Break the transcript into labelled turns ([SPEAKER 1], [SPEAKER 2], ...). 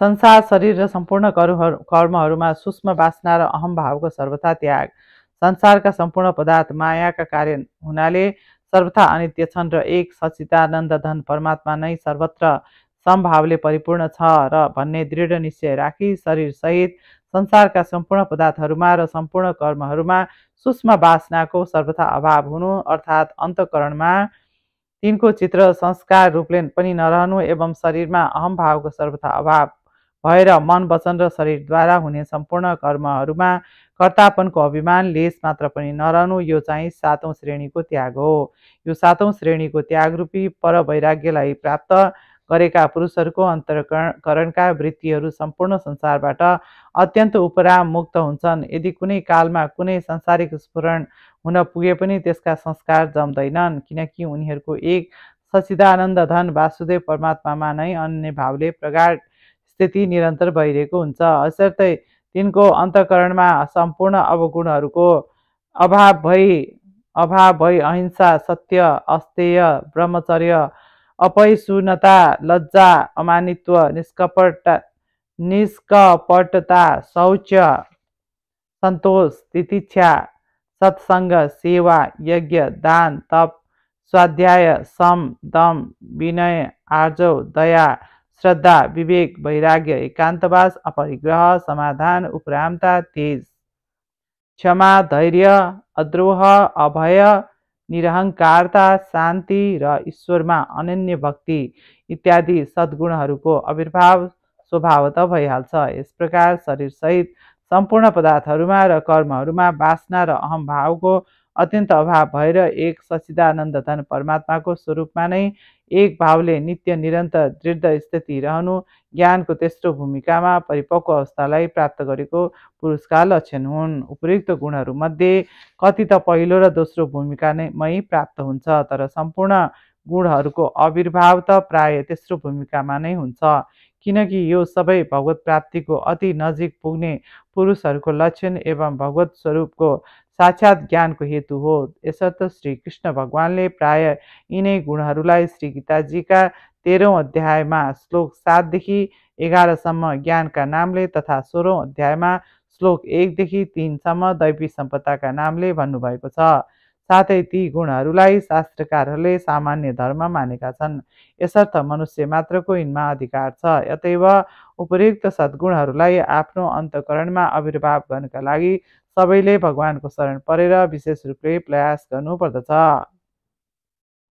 [SPEAKER 1] संसार, शरीर र सम्पूर्ण कर्महरूमा सूक्ष्म वासना र अहम भावको सर्वथा त्याग। संसारका सम्पूर्ण पदार्थ मायाका कार्य हुनाले सर्वथा अनित्य छन् र एक सच्चिदानन्द धन परमात्मा नै सर्वत्र समभावले परिपूर्ण छ र भन्ने दृढ निश्चय राखी शरीर सहित संसारका सम्पूर्ण पदार्थहरूमा र सम्पूर्ण कर्महरूमा सूक्ष्म वासनाको सर्वथा अभाव हुनु अर्थात् अन्तःकरणमा तिनको चित्र संस्कार रूपले पनि नरहनु एवं शरीरमा अहम भावको सर्वथा अभाव भएर मन वचन र शरीरद्वारा हुने सम्पूर्ण कर्महरूमा कर्तापनको अभिमान लेस मात्र पनि नरहनु यो चाहिँ 7औं श्रेणीको त्याग हो। यो 7औं श्रेणीको त्यागरूपी पर वैराग्यलाई प्राप्त गरेका पुरुषहरूको अन्तःकरणका वृत्तिहरू सम्पूर्ण संसारबाट अत्यन्त उपराम मुक्त हुन्छन्। यदि कुनै कालमा कुनै सांसारिक स्फुरण हुन पुगे पनि त्यसका संस्कार जम्दैनन्, किनकि उनीहरूको एक सच्चिदानन्द धन वासुदेव परमात्मामा नै अन्य भावले प्रगाढ स्थिति निरन्तर भइरहेको हुन्छ। यसर्थ तिनको अन्तःकरणमा सम्पूर्ण अवगुणहरूको अभाव भई अहिंसा, सत्य, अस्तेय, ब्रह्मचर्य, अपैशूनता, लज्जा, अमानित्व, निष्कपटता, शौच, सन्तोष, तितिक्षा, सत्संग, सेवा, यज्ञ, दान, तप, स्वाध्याय, सम, दम, विनय, आर्जव, दया, श्रद्धा, विवेक, वैराग्य, एकान्तवास, अपरिग्रह, समाधान, उपरामता, तेज, क्षमा, धैर्य, अद्रोह, अभय, निरहङ्कारता, शान्ति र ईश्वरमा अनन्य भक्ति इत्यादि सद्गुणहरूको आविर्भाव स्वभावतः भइहाल्छ। यस प्रकार शरीर सहित सम्पूर्ण पदार्थहरूमा र कर्महरूमा वासना र अहम भावको अत्यन्त अभाव भएर एक सच्चिदानन्द धन परमात्माको स्वरूपमा नै एक भावले नित्य निरन्तर दृढ स्थिति रहनु ज्ञानको तेस्रो भूमिकामा परिपक्व अवस्थालाई प्राप्त गरेको पुरुषका लक्षण हुन्। उपयुक्त गुणहरूमध्ये कति त पहिलो र दोस्रो भूमिकामै प्राप्त हुन्छ, तर सम्पूर्ण गुणहरूको आविर्भाव त प्राय तेस्रो भूमिकामा नै हुन्छ, किनकि यो सबै भगवत प्राप्तिको अति नजिक पुग्ने पुरुषहरूको लक्षण एवं भगवत स्वरूपको साक्षात ज्ञानको हेतु हो। यसर्थ श्री कृष्ण भगवानले प्राय यिनै गुणहरूलाई श्री गीताजीका 13औं अध्यायमा श्लोक 7 देखि 11 सम्म ज्ञानका नामले तथा 16औं अध्यायमा श्लोक 1 देखि 3 सम्म दैवी सम्पदाका नामले भन्नुभएको छ। साथै ती गुणहरूलाई शास्त्रकारहरूले सामान्य धर्म मानेका छन्। यसर्थ मनुष्य मात्रको यिनमा अधिकार छ। अतएव उपयुक्त सद्गुणहरूलाई आफ्नो अन्तःकरणमा आविर्भाव गर्नका लागि सबैले भगवानको शरण परेर विशेष रूपले प्रयास गर्नुपर्दछ।